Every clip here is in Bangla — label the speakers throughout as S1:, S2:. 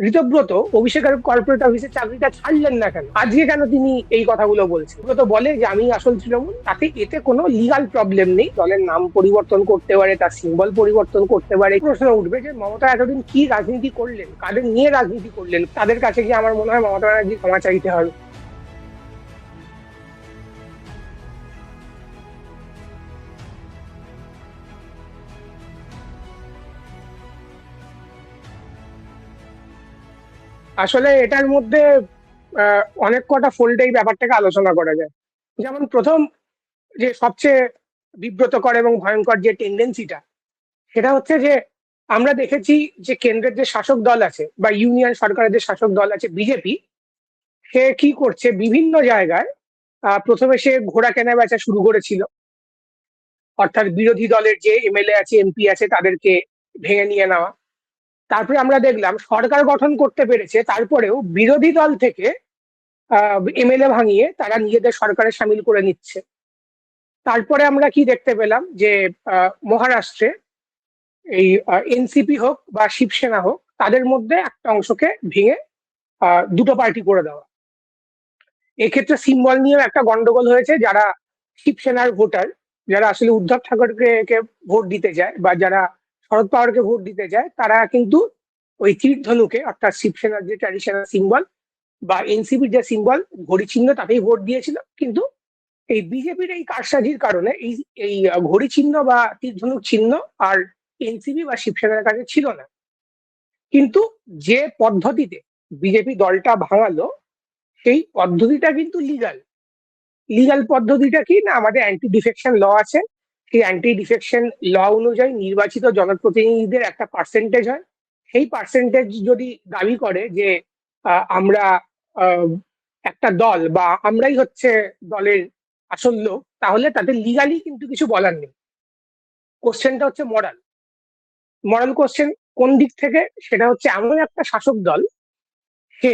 S1: ঋতব্রত অভিষেকের কর্পোরেট অফিসে চাকরিটা ছাড়লেন না কেন? আজকে কেন তিনি এই কথাগুলো বলছেন? ব্রত বলে যে আমি আসল তৃণমূল, তাতে এতে কোনো লিগাল প্রবলেম নেই। দলের নাম পরিবর্তন করতে পারে, তার সিম্বল পরিবর্তন করতে পারে। প্রশ্ন উঠবে যে মমতা এতদিন কি রাজনীতি করলেন, কাদের নিয়ে রাজনীতি করলেন? তাদের কাছে গিয়ে আমার মনে হয় মমতা ব্যানার্জি ক্ষমা চাইতে হবে। আসলে এটার মধ্যে অনেক কটা ফোল্ডে এই ব্যাপারটাকে আলোচনা করা যায়। যেমন প্রথম, যে সবচেয়ে বিব্রতকর এবং ভয়ঙ্কর যে টেন্ডেন্সিটা, সেটা হচ্ছে যে আমরা দেখেছি যে কেন্দ্রের যে শাসক দল আছে বা ইউনিয়ন সরকারের যে শাসক দল আছে বিজেপি, সে কি করছে বিভিন্ন জায়গায়। প্রথমে সে ঘোড়া কেনা বেচা শুরু করেছিল, অর্থাৎ বিরোধী দলের যে এমএলএ আছে এমপি আছে তাদেরকে ভেঙে নিয়ে নেওয়া। তারপরে আমরা দেখলাম সরকার গঠন করতে পেরেছে, তারপরেও বিরোধী দল থেকে এমএলএ ভাঙিয়ে তারা নিজেদের সরকারে সামিল করে নিচ্ছে। তারপরে আমরা কি দেখতে পেলাম যে মহারাষ্ট্রে এই এনসিপি হোক বা শিবসেনা হোক, তাদের মধ্যে একটা অংশকে ভেঙে দুটো পার্টি করে দেওয়া। এক্ষেত্রে সিম্বল নিয়েও একটা গন্ডগোল হয়েছে। যারা শিবসেনার ভোটার, যারা আসলে উদ্ধব ঠাকরে কে ভোট দিতে যায় বা যারা শরদ পাওয়ারকে ভোট দিতে যায়, তারা কিন্তু ওই তীর ধনুকে, অর্থাৎ শিবসেনার যে ট্র্যাডিশনাল সিম্বল বা এনসিপির যে সিম্বল ঘড়ি চিহ্ন, তাতেই ভোট দিয়েছিল। কিন্তু এই বিজেপির এই কারসাজির কারণে এই এই ঘড়ি চিহ্ন বা তীর ধনুক চিহ্ন আর এনসিপি বা শিবসেনার কাছে ছিল না। কিন্তু যে পদ্ধতিতে বিজেপি দলটা ভাঙালো, সেই পদ্ধতিটা কিন্তু লিগাল। লিগাল পদ্ধতিটা কি না, আমাদের অ্যান্টি ডিফেকশন ল আছে। সেই অ্যান্টি ডিফেকশন ল অনুযায়ী নির্বাচিত জনপ্রতিনিধিদের একটা পার্সেন্টেজ হয়। সেই পার্সেন্টেজ যদি দাবি করে যে আমরা আহ, একটা দল বা আমরাই হচ্ছে দলের আসল লোক, তাহলে তাদের লিগালি কিন্তু কিছু বলার নেই। কোশ্চেনটা হচ্ছে মরাল। মরাল কোশ্চেন কোন দিক থেকে? সেটা হচ্ছে এমন একটা শাসক দল, সে,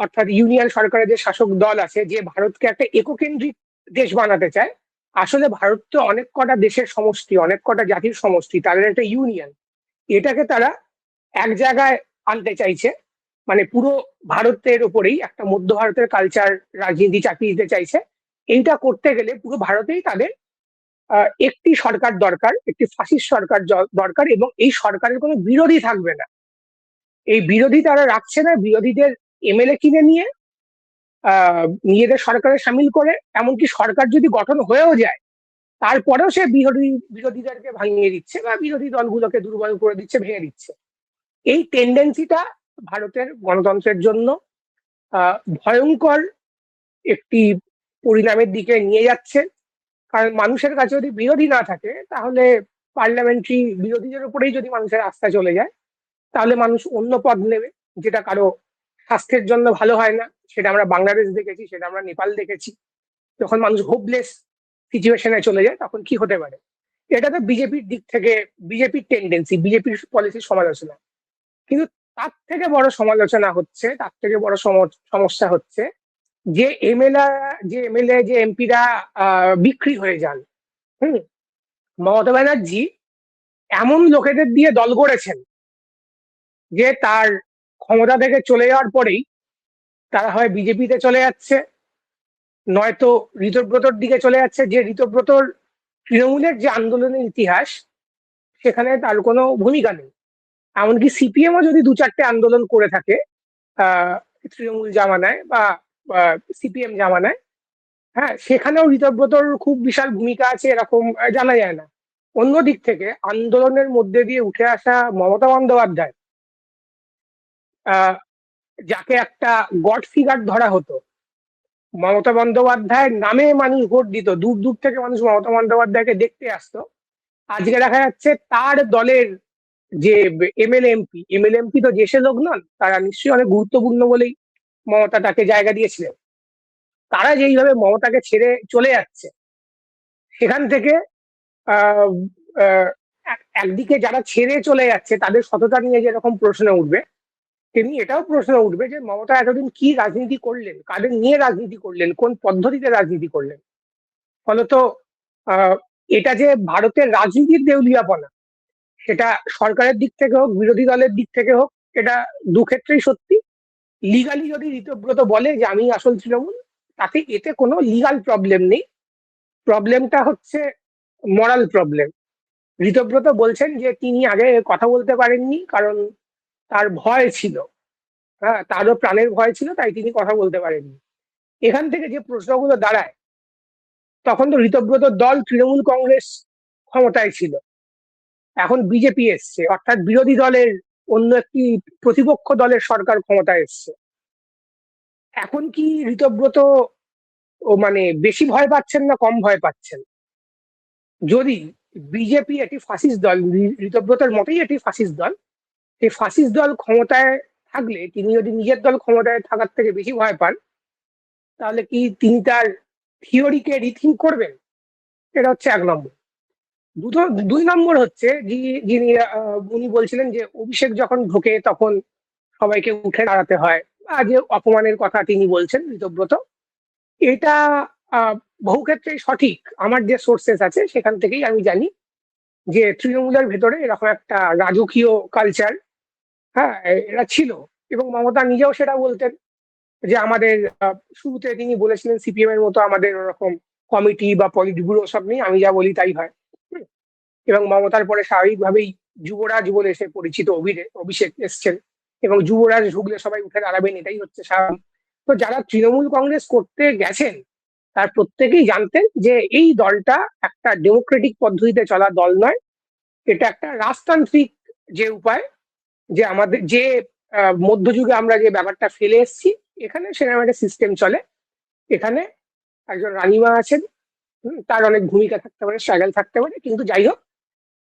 S1: অর্থাৎ ইউনিয়ন সরকারের যে শাসক দল আছে, যে ভারতকে একটা এককেন্দ্রিক দেশ বানাতে চায়। আসলে ভারত তো অনেক কটা দেশের সমষ্টি, অনেক কটা জাতির সমষ্টি, তাদের একটা ইউনিয়ন। এটাকে তারা এক জায়গায় আনতে চাইছে, মানে পুরো ভারতের ওপরেই একটা মধ্য ভারতের কালচার রাজনীতি চাপিয়ে দিতে চাইছে। এইটা করতে গেলে পুরো ভারতেই তাদের একটি সরকার দরকার, একটি ফাসিস্ট সরকার দরকার, এবং এই সরকারের কোনো বিরোধী থাকবে না। এই বিরোধী তারা রাখছে না, বিরোধীদের এমএলএ কিনে নিয়ে নিজেদের সরকারে সামিল করে, এমনকি সরকার যদি গঠন হয়েও যায়, তারপরেও সে বিরোধীদেরকে ভাঙিয়ে দিচ্ছে বা বিরোধী দলগুলোকে দুর্বল করে দিচ্ছে, ভেঙে দিচ্ছে। এই টেন্ডেন্সিটা ভারতের গণতন্ত্রের জন্য ভয়ঙ্কর একটি পরিণামের দিকে নিয়ে যাচ্ছে। কারণ মানুষের কাছে যদি বিরোধী না থাকে, তাহলে পার্লামেন্টারি বিরোধীদের উপরেই যদি মানুষের আস্থা চলে যায়, তাহলে মানুষ অন্য পথ নেবে, যেটা কারো স্বাস্থ্যের জন্য ভালো হয় না। সেটা আমরা বাংলাদেশ দেখেছি, সেটা আমরা নেপাল দেখেছি। যখন মানুষ হোপলেস সিচুয়েশনে চলে যায়, তখন কি হতে পারে? এটা তো বিজেপির দিক থেকে বিজেপির টেন্ডেন্সি, বিজেপির পলিসির সমালোচনা। কিন্তু তার থেকে বড় সমালোচনা হচ্ছে, তার থেকে বড় সমস্যা হচ্ছে যে এমএলএ যে এমপিরা বিক্রি হয়ে যান। হুম। মমতা ব্যানার্জি এমন লোকেদের দিয়ে দল গড়েছেন যে তার ক্ষমতা থেকে চলে যাওয়ার পরেই তারা হয় বিজেপিতে চলে যাচ্ছে, নয়তো ঋতব্রতর দিকে চলে যাচ্ছে। যে ঋতব্রতর তৃণমূলের যে আন্দোলনের ইতিহাস, সেখানে তার কোনো ভূমিকা নেই। এমনকি সিপিএমও যদি দু চারটে আন্দোলন করে থাকে আহ তৃণমূল জামানায় বা সিপিএম জামানায়, হ্যাঁ, সেখানেও ঋতব্রতর খুব বিশাল ভূমিকা আছে এরকম জানা যায় না। অন্য দিক থেকে আন্দোলনের মধ্যে দিয়ে উঠে আসা মমতা বন্দ্যোপাধ্যায়, আহ যাকে একটা গড ফিগার ধরা হতো, মমতা বন্দ্যোপাধ্যায়ের নামে মানুষ ভোট দিত, দূর দূর থেকে মানুষ মমতা বন্দ্যোপাধ্যায়কে দেখতে আসতো। আজকে দেখা যাচ্ছে তার দলের যে এমএলএ এমপি তো দেশের লোক নন, তারা নিশ্চয়ই অনেক গুরুত্বপূর্ণ বলেই মমতা তাকে জায়গা দিয়েছিলেন। তারা যেইভাবে মমতাকে ছেড়ে চলে যাচ্ছে, সেখান থেকে আহ আহ, একদিকে যারা ছেড়ে চলে যাচ্ছে তাদের সততা নিয়ে যেরকম প্রশ্ন উঠবে, তেমনি এটাও প্রশ্ন উঠবে যে মমতা এতদিন কি রাজনীতি করলেন, কাদের নিয়ে রাজনীতি করলেন, কোন পদ্ধতিতে রাজনীতি করলেন। ফলত আহ এটা যে ভারতের রাজনীতির দেউলিয়াপনা, সেটা সরকারের দিক থেকে হোক, বিরোধী দলের দিক থেকে হোক, এটা দু ক্ষেত্রেই সত্যি। লিগালি যদি ঋতব্রত বলে যে আমি আসল তৃণমূল, তাতে এতে কোনো লিগাল প্রবলেম নেই। প্রবলেমটা হচ্ছে মরাল প্রবলেম। ঋতব্রত বলছেন যে তিনি আগে কথা বলতে পারেননি কারণ তার ভয় ছিল। হ্যাঁ, তারও প্রাণের ভয় ছিল, তাই তিনি কথা বলতে পারেননি। এখান থেকে যে প্রশ্নগুলো দাঁড়ায়, তখন তো ঋতব্রতর দল তৃণমূল কংগ্রেস ক্ষমতায় ছিল, এখন বিজেপি এসছে, অর্থাৎ বিরোধী দলের অন্য একটি প্রতিপক্ষ দলের সরকার ক্ষমতায় এসছে। এখন কি ঋতব্রত ও মানে বেশি ভয় পাচ্ছেন না কম ভয় পাচ্ছেন? যদি বিজেপি একটি ফাসিস্ট দল, ঋতব্রতর মতেই একটি ফাসিস্ট দল, এই ফাসিস্ট দল ক্ষমতায় থাকলে তিনি যদি নিজের দল ক্ষমতায় থাকার থেকে বেশি ভয় পান, তাহলে কি তিনি তার থিওরিকে রিথিঙ্ক করবেন? এটা হচ্ছে এক নম্বর। দুটো দুই নম্বর হচ্ছে যিনি উনি বলছিলেন যে অভিষেক যখন ঢোকে তখন সবাইকে উঠে দাঁড়াতে হয়, যে অপমানের কথা তিনি বলছেন ঋতব্রত, এটা আহ, বহু ক্ষেত্রেই সঠিক। আমার যে সোর্সেস আছে সেখান থেকেই আমি জানি যে তৃণমূলের ভেতরে এরকম একটা রাজকীয় কালচার, হ্যাঁ, এরা ছিল। এবং মমতা নিজেও সেটা বলতেন যে আমাদের শুরুতে তিনি বলেছিলেন সিপিএম এর মতো আমাদের ওরকম কমিটি বা পলিট ব্যুরো সব নেই, আমি যা বলি তাই হয়। হুম। এবং মমতার পরে স্বাভাবিকভাবেই যুবরাজ বলে সে পরিচিত অভিষেক এসছেন, এবং যুবরাজ ঢুকলে সবাই উঠে দাঁড়াবেন, এটাই হচ্ছে স্বাভাবিক। তো যারা তৃণমূল কংগ্রেস করতে গেছেন তার প্রত্যেকেই জানতেন যে এই দলটা একটা ডেমোক্রেটিক পদ্ধতিতে চলা দল নয়, এটা একটা রাজতান্ত্রিক যে উপায়, যে আমাদের যে মধ্যযুগে আমরা যে ব্যাপারটা ফেলে এসেছি, এখানে সেরকম একটা সিস্টেম চলে। এখানে একজন রানীমা আছেন, তার অনেক ভূমিকা থাকতে পারে, স্ট্রাগল থাকতে পারে, কিন্তু যাই হোক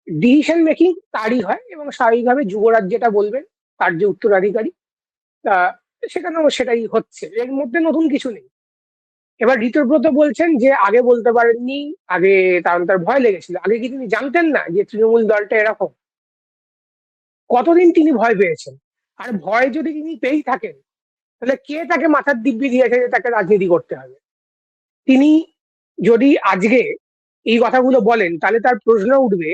S1: ডিসিশন মেকিং তারই হয়, এবং স্বাভাবিকভাবে যুবরাজ যেটা বলবেন তার যে উত্তরাধিকারী, আহ, সেখানেও সেটাই হচ্ছে, এর মধ্যে নতুন কিছু নেই। এবার ঋতব্রত বলছেন যে আগে বলতে পারেননি, আগে কারণ তার ভয় লেগেছিল। আগে কি তিনি জানতেন না যে তৃণমূল দলটা এরকম? কতদিন তিনি ভয় পেয়েছেন? আর ভয় যদি তিনি পেয়েই থাকেন, তাহলে কে তাকে মাথার দিব্যি দিয়েছে যে তাকে রাজনীতি করতে হবে? তিনি যদি আজকে এই কথাগুলো বলেন, তাহলে তার প্রশ্ন উঠবে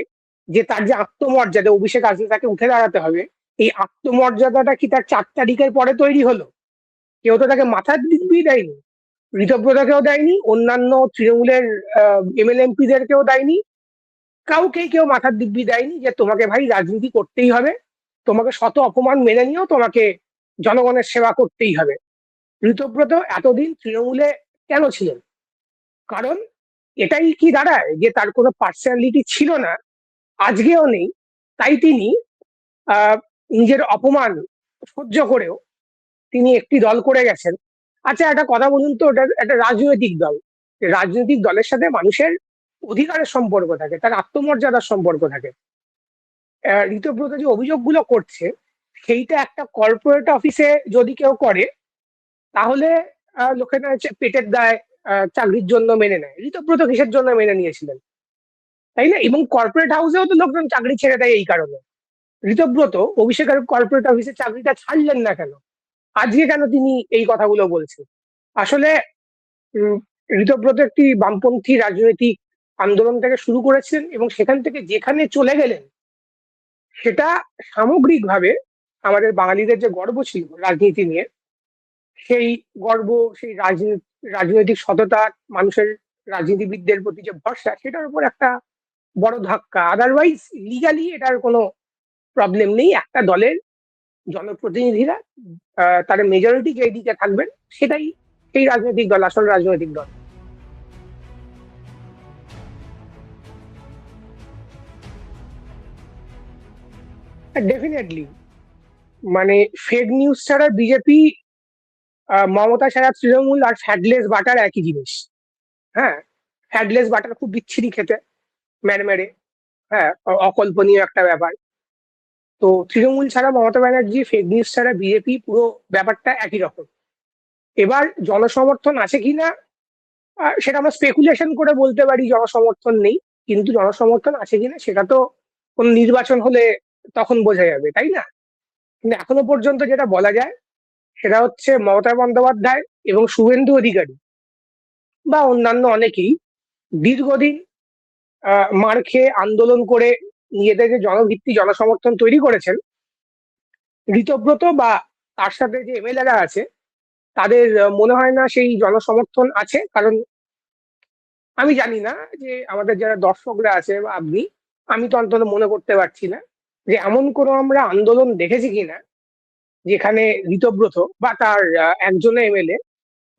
S1: যে তার যে আত্মমর্যাদা, অভিষেক আসলে তাকে উঠে দাঁড়াতে হবে, এই আত্মমর্যাদাটা কি তার 4 তারিখের পরে তৈরি হলো? কেউ তো তাকে মাথার দিব্যি দেয়নি, ঋতব্রতকেও দেয়নি, অন্যান্য তৃণমূলের এমএলএ এমপিদেরকেও দেয়নি, কাউকেই কেউ মাথার দিব্যি দেয়নি যে তোমাকে ভাই রাজনীতি করতেই হবে, তোমাকে শত অপমান মেনে নিয়েও তোমাকে জনগণের সেবা করতেই হবে। ঋতব্রত এতদিন তৃণমূলে কেন ছিলেন? কারণ এটাই কি দাঁড়ায় যে তার কোনো পার্সোনালিটি ছিল না, আজকেও নেই, তাই তিনি আহ নিজের অপমান সহ্য করেও তিনি একটি দল করে গেছেন। আচ্ছা, একটা কথা বলুন তো, ওটা একটা রাজনৈতিক দল, রাজনৈতিক দলের সাথে মানুষের অধিকারের সম্পর্ক থাকে, তার আত্মমর্যাদার সম্পর্ক থাকে। ঋতব্রত যে অভিযোগগুলো করছে, সেইটা একটা কর্পোরেট অফিসে যদি কেউ করে, তাহলে লোকেরা হচ্ছে পেটের দায় চাকরির জন্য মেনে নেয়। ঋতব্রত কিসের জন্য মেনে নিয়েছিলেন, তাই না? এবং কর্পোরেট হাউসেও তো লোকজন চাকরি ছেড়ে দেয় এই কারণে। ঋতব্রত অভিষেকের কর্পোরেট অফিসে চাকরিটা ছাড়লেন না কেন? আজকে কেন তিনি এই কথাগুলো বলছেন? আসলে উম, ঋতব্রত একটি বামপন্থী রাজনৈতিক আন্দোলন থেকে শুরু করেছিলেন, এবং সেখান থেকে যেখানে চলে গেলেন, সেটা সামগ্রিকভাবে আমাদের বাঙালিদের যে গর্ব ছিল রাজনীতি নিয়ে, সেই গর্ব, সেই রাজনৈতিক সততা, মানুষের রাজনীতিবিদদের প্রতি যে ভরসা, সেটার উপর একটা বড় ধাক্কা। আদারওয়াইজ লিগালি এটার কোনো প্রবলেম নেই। একটা দলের জনপ্রতিনিধিরা তার মেজরিটি যে দিকে থাকবেন, সেটাই সেই রাজনৈতিক দল, আসল রাজনৈতিক দল। ডেফিনেটলি, মানে ফেক নিউজ ছাড়া বিজেপি, মমতা ছাড়া তৃণমূল আর ফ্যাটলেস বাটার একই জিনিস। হ্যাঁ, ফ্যাটলেস বাটার খুব বিচ্ছিরি খেতে, মেরে, হ্যাঁ, অকল্পনীয় একটা ব্যাপার। তো তৃণমূল ছাড়া মমতা ব্যানার্জি, ফেক নিউজ ছাড়া বিজেপি, পুরো ব্যাপারটা একই রকম। এবার জনসমর্থন আছে কিনা, সেটা আমরা স্পেকুলেশন করে বলতে পারি জনসমর্থন নেই, কিন্তু জনসমর্থন আছে কিনা সেটা তো কোন নির্বাচন হলে তখন বোঝা যাবে, তাই না? কিন্তু এখনো পর্যন্ত যেটা বলা যায়, সেটা হচ্ছে মমতা বন্দ্যোপাধ্যায় এবং শুভেন্দু অধিকারী বা অন্যান্য অনেকেই দীর্ঘদিন মার খেয়ে আন্দোলন করে নিজেদের যে জনভিত্তি, জনসমর্থন তৈরি করেছেন, ঋতব্রত বা তার সাথে যে এমএলএরা আছে তাদের মনে হয় না সেই জনসমর্থন আছে। কারণ আমি জানি না যে আমাদের যারা দর্শকরা আছে বা আপনি, আমি তো অন্তত মনে করতে পারছি না যে এমন কোনো আমরা আন্দোলন দেখেছি কিনা যেখানে ঋতব্রত বা তার একজনের এমএলএ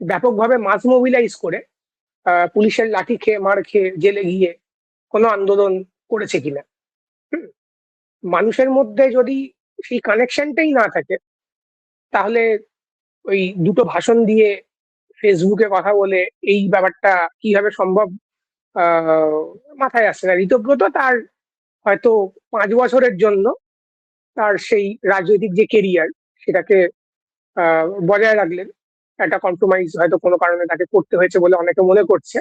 S1: ব্যাপকভাবে মাস মোবিলাইজ করে পুলিশের লাঠি খেয়ে মার খেয়ে জেলে গিয়ে কোনো আন্দোলন করেছে কিনা। হুম, মানুষের মধ্যে যদি সেই কানেকশনটাই না থাকে, তাহলে ওই দুটো ভাষণ দিয়ে ফেসবুকে কথা বলে এই ব্যাপারটা কিভাবে সম্ভব আহ মাথায় আসছে না। ঋতব্রত তার হয়তো 5 বছরের জন্য তার সেই রাজনৈতিক যে কেরিয়ার সেটাকে বজায় রাখলেন। একটা কম্প্রোমাইজ হয়তো কোনো কারণে তাকে করতে হয়েছে বলে অনেকে মনে করছে।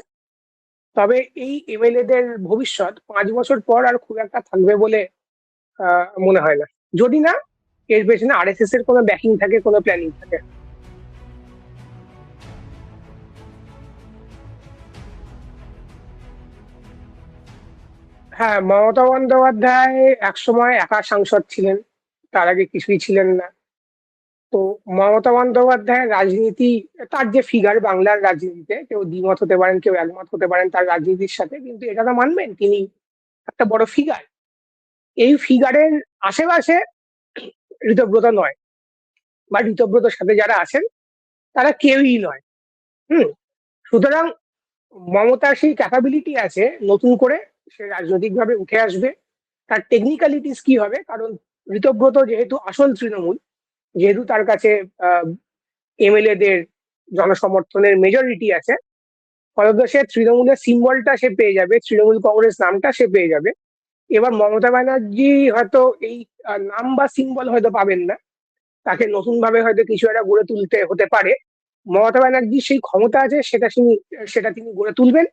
S1: তবে এই এমএলএ দের ভবিষ্যৎ 5 বছর পর আর খুব একটা থাকবে বলে মনে হয় না, যদি না এর পেছনে আরএসএস এর কোনো ব্যাকিং থাকে, কোনো প্ল্যানিং থাকে। হ্যাঁ, মমতা বন্দ্যোপাধ্যায় একসময় একা সাংসদ ছিলেন, তার আগে কিছুই ছিলেন না। তো মমতা বন্দ্যোপাধ্যায়ের রাজনীতি, তার যে ফিগার বাংলার রাজনীতিতে, কেউ দ্বিমত হতে পারেন কেউ একমত হতে পারেন তার রাজনীতির সাথে, কিন্তু এটা তো মানবেন তিনি একটা বড় ফিগার। এই ফিগারের আশেপাশে ঋতব্রত নয়, বা ঋতব্রতর সাথে যারা আছেন তারা কেউই নয়। হুম। সুতরাং মমতার সেই ক্যাপাবিলিটি আছে নতুন করে সে রাজনৈতিক ভাবে উঠে আসবে। তার টেকনিক্যালিটিস কি হবে, কারণ ঋতব্রত যেহেতু আসল তৃণমূল, যেহেতু তার কাছে এমএলএ দের জনসমর্থনের মেজরিটি আছে, ফলত সে তৃণমূলের সিম্বলটা সে পেয়ে যাবে, তৃণমূল কংগ্রেস নামটা সে পেয়ে যাবে। এবার মমতা ব্যানার্জি হয়তো এই নাম বা সিম্বল হয়তো পাবেন না, তাকে নতুন ভাবে হয়তো কিছু একটা গড়ে তুলতে হতে পারে। মমতা ব্যানার্জির সেই ক্ষমতা আছে, সেটা তিনি গড়ে তুলবেন।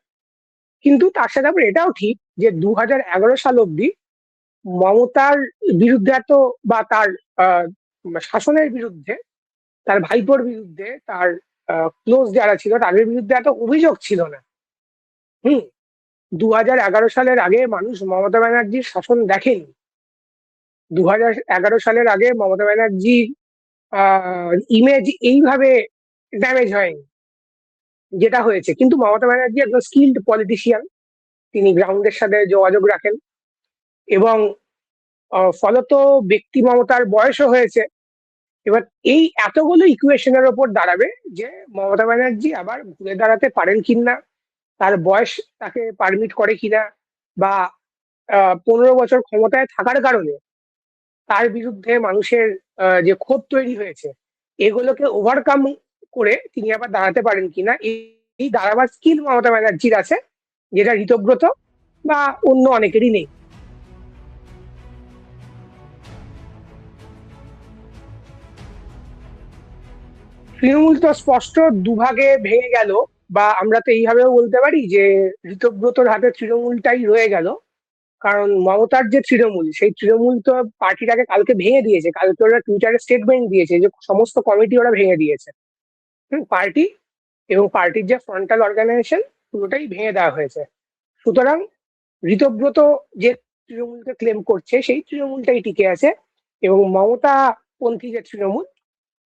S1: কিন্তু তার সাথে আবার এটাও ঠিক যে 2011 সাল অব্দি মমতার বিরুদ্ধে এত, বা তার আহ, শাসনের বিরুদ্ধে, তার ভাইপোর বিরুদ্ধে, তার ক্লোজ যারা ছিল তাদের বিরুদ্ধে এত অভিযোগ ছিল না। হুম। 2011 সালের আগে মানুষ মমতা ব্যানার্জির শাসন দেখেনি। 2011 সালের আগে মমতা ব্যানার্জির ইমেজ এইভাবে ড্যামেজ হয়নি যেটা হয়েছে। কিন্তু মমতা ব্যানার্জি একজন স্কিল্ড পলিটিশিয়ান, তিনি গ্রাউন্ডের সাথে যোগাযোগ রাখেন, এবং ফলত ব্যক্তি মমতার বয়সও হয়েছে। এবার এই এতগুলো ইকুয়েশনের ওপর দাঁড়াবে যে মমতা ব্যানার্জি আবার ঘুরে দাঁড়াতে পারেন কিনা, তার বয়স তাকে পারমিট করে কিনা, বা 15 বছর ক্ষমতায় থাকার কারণে তার বিরুদ্ধে মানুষের যে ক্ষোভ তৈরি হয়েছে, এগুলোকে ওভারকাম করে তিনি আবার দাঁড়াতে পারেন কিনা, এই দাঁড়াবার স্কিল মমতা ব্যানার্জির আছে, যেটা ঋতব্রত বা অন্য অনেকেরই নেই। তৃণমূল তো স্পষ্ট দুভাগে ভেঙে গেল, বা আমরা তো এইভাবেও বলতে পারি যে ঋতব্রতর হাতে তৃণমূলটাই রয়ে গেল। কারণ মমতার যে তৃণমূল, সেই তৃণমূল তো পার্টিটাকে কালকে ভেঙে দিয়েছে, কালকে ওরা টুইটারে স্টেটমেন্ট দিয়েছে যে সমস্ত কমিটি ওরা ভেঙে দিয়েছে। পার্টি এবং পার্টির যে ফ্রন্টাল অর্গানাইজেশন পুরোটাই ভেঙে দেওয়া হয়েছে। সুতরাং ঋতব্রত যে তৃণমূলকে ক্লেম করছে সেই তৃণমূলটাই টিকে আছে, এবং মমতা পন্থী যে তৃণমূল,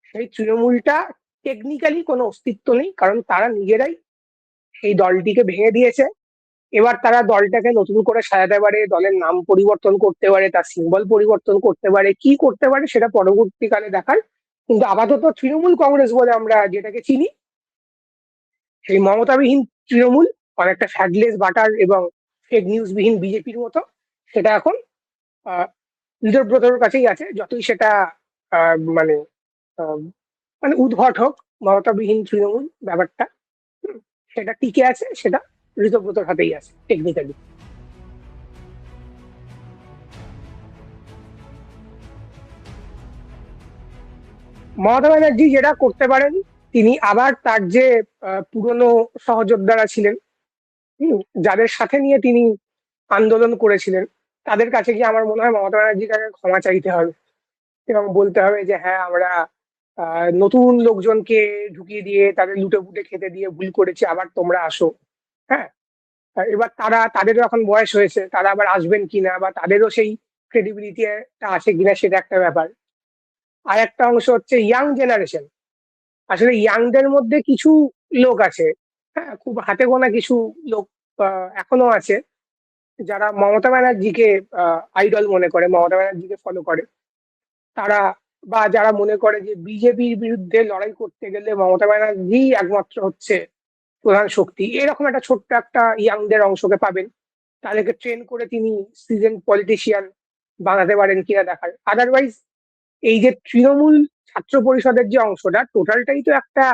S1: সেই তৃণমূলটা টেকনিক্যালি কোনো অস্তিত্ব নেই, কারণ তারা নিজেরাই সেই দলটিকে ভেঙে দিয়েছে। এবার তারা দলটাকে নতুন করে সাজাতে পারে, দলের নাম পরিবর্তন করতে পারে, তার সিম্বল পরিবর্তন করতে পারে, কি করতে পারে সেটা পরবর্তীকালে দেখার। কিন্তু আপাতত তৃণমূল কংগ্রেস বলে আমরা যেটাকে চিনি, সেই মমতাবিহীন তৃণমূল, অনেকটা ফ্যাগলেস বাটার এবং ফেক নিউজ বিহীন বিজেপির মতো, সেটা এখন আহ ঋতব্রতর কাছেই আছে। যতই সেটা মানে আহ, মানে উদ্ভট হোক, মমতাবিহীন তৃণমূল ব্যাপারটা, হুম, সেটা টিকে আছে, সেটা ঋতব্রতর হাতেই আছে টেকনিক্যালি। মমতা ব্যানার্জি যেটা করতে পারেন, তিনি আবার তার যে পুরনো সহযোদ্ধারা ছিলেন, হুম, যাদের সাথে নিয়ে তিনি আন্দোলন করেছিলেন, তাদের কাছে গিয়ে আমার মনে হয় মমতা ব্যানার্জিকে ক্ষমা চাইতে হবে, এবং বলতে হবে যে হ্যাঁ, আমরা নতুন লোকজনকে ঢুকিয়ে দিয়ে তাদের লুটে পুটে খেতে দিয়ে ভুল করেছি, আবার তোমরা আসো। হ্যাঁ। এবার তাদেরও এখন বয়স হয়েছে, তারা আবার আসবেন কিনা বা তাদেরও সেই ক্রেডিবিলিটিটা আছে কিনা সেটা একটা ব্যাপার। আর একটা অংশ হচ্ছে ইয়াং জেনারেশন। আসলে ইয়াংদের মধ্যে কিছু লোক আছে, হ্যাঁ, খুব হাতে গোনা কিছু লোক এখনো আছে, যারা মমতা ব্যানার্জিকে আইডল মনে করে, মমতা ব্যানার্জিকে ফলো করে। তারা বা যারা মনে করে যে বিজেপির বিরুদ্ধে লড়াই করতে গেলে মমতা ব্যানার্জি একমাত্র হচ্ছে প্রধান শক্তি, এরকম একটা ছোট্ট একটা ইয়াংদের অংশকে পাবেন। তাদেরকে ট্রেন করে তিনি সিজন পলিটিশিয়ান বানাতে পারেন কিনা দেখার। আদারওয়াইজ এই যে তৃণমূল ছাত্র পরিষদের যে অংশটা, টোটালটাই তো একটা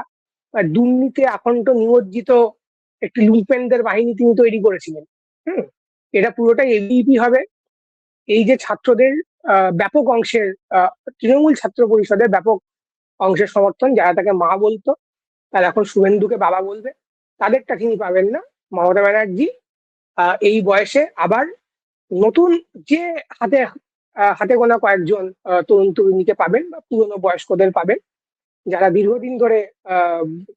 S1: দুর্নীতি আকণ্ঠ নিমজ্জিত একটি লুম্পেনদের বাহিনী তিনি তৈরি করেছিলেন। হুম। এটা পুরোটাই এবিপি হবে। এই যে ছাত্রদের ব্যাপক অংশের তৃণমূল ছাত্র পরিষদের ব্যাপক অংশের সমর্থন, যারা তাকে মা বলতো তারা এখন শুভেন্দুকে বাবা বলবে, তাদেরটা তিনি পাবেন না। মমতা ব্যানার্জি এই বয়সে আবার নতুন যে হাতে হাতে গোনা কয়েকজন তরুণ তরুণীকে পাবেন, বা পুরনো বয়স্কদের পাবেন, যারা দীর্ঘদিন ধরে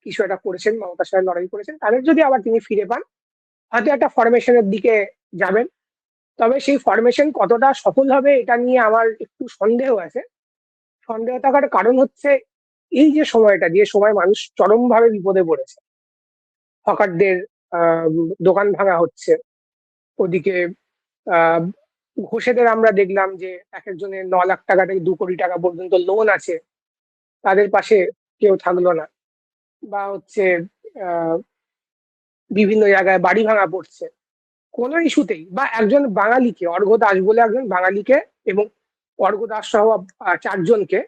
S1: কিছু একটা করেছেন, মমতার সাথে লড়াই করেছেন, তাদের যদি আবার তিনি ফিরে পান, হয়তো একটা ফরমেশনের দিকে যাবেন। তবে সেই ফরমেশন কতটা সফল হবে এটা নিয়ে আমার একটু সন্দেহ আছে। সন্দেহ থাকার কারণ হচ্ছে এই যে সময়টা, যে সময় মানুষ চরমভাবে বিপদে পড়েছে, হকারদের দোকান ভাঙা হচ্ছে, ওদিকে আহ ঘোষেদের আমরা দেখলাম যে এক একজনের 9 লাখ টাকা থেকে 2 কোটি টাকা পর্যন্ত লোন আছে, তাদের পাশে কেউ থাকলো না। বা হচ্ছে আহ বিভিন্ন জায়গায় বাড়ি ভাঙা পড়ছে কোনো ইস্যুতেই। বা একজন বাঙালিকে, অর্ঘ্য দাস বলে একজন বাঙালিকে, এবং অর্ঘ্য দাস সহ 4জনকে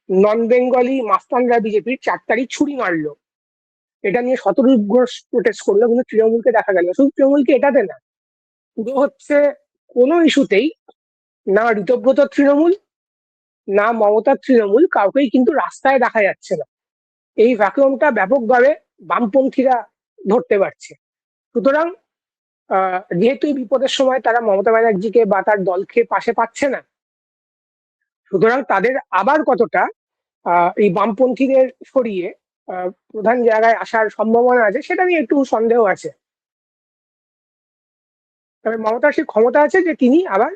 S1: নন বেঙ্গলি মাস্তানরা বিজেপির 4 তারিখ ছুরি মারলো। এটা নিয়ে শতরূপ ঘোষ প্রোটেস্ট করলো, কিন্তু তৃণমূলকে দেখা গেল না। শুধু তৃণমূলকে এটাতে না, পুরো হচ্ছে কোনো ইস্যুতেই না ঋতব্রত তৃণমূল, না মমতার তৃণমূল, কাউকেই কিন্তু রাস্তায় দেখা যাচ্ছে না। এই ভ্যাকুয়ামটা ব্যাপকভাবে বামপন্থীরা ধরতে পারছে। সুতরাং যেহেতু এই বিপদের সময় তারা মমতা ব্যানার্জিকে বা তার দলকে পাশে পাচ্ছে না, সুতরাং তাদের আবার কতটা এই বামপন্থীদের সরিয়ে প্রধান জায়গায় আসার সম্ভাবনা আছে সেটা নিয়ে একটু সন্দেহ আছে। তবে মমতার সেই ক্ষমতা আছে যে তিনি আবার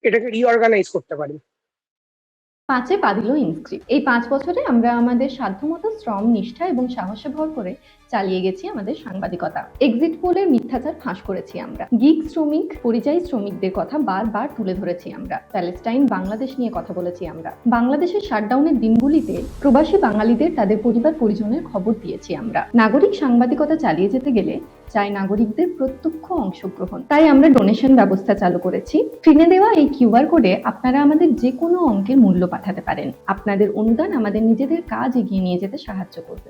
S1: এটাকে রিঅর্গানাইজ করতে পারেন।
S2: 5-এ পা দিল ইনস্ক্রিপ্ট। এই 5 বছরে আমরা আমাদের সাধ্যমতো শ্রম, নিষ্ঠা এবং সাহসে ভর করে চালিয়ে গেছি আমাদের সাংবাদিকতা। এক্সিট পোলের মিথ্যাচার ফাঁস করেছি আমরা। গিগ শ্রমিক, পরিযায়ী শ্রমিকদের কথা বারবার তুলে ধরেছি আমরা। প্যালেস্টাইন, বাংলাদেশ নিয়ে কথা বলেছি আমরা। বাংলাদেশের শাটডাউনের দিনগুলিতে প্রবাসী বাঙালিদের তাদের পরিবার পরিজনের খবর দিয়েছি আমরা। নাগরিক সাংবাদিকতা চালিয়ে যেতে গেলে চাই নাগরিকদের প্রত্যক্ষ অংশগ্রহণ। তাই আমরা ডোনেশন ব্যবস্থা চালু করেছি। স্ক্রিনে দেওয়া এই কিউআর কোডে আপনারা আমাদের যে কোনো অঙ্কের মূল্য পাঠাতে পারেন। আপনাদের অনুদান আমাদের নিজেদের কাজ এগিয়ে নিয়ে যেতে সাহায্য করবে।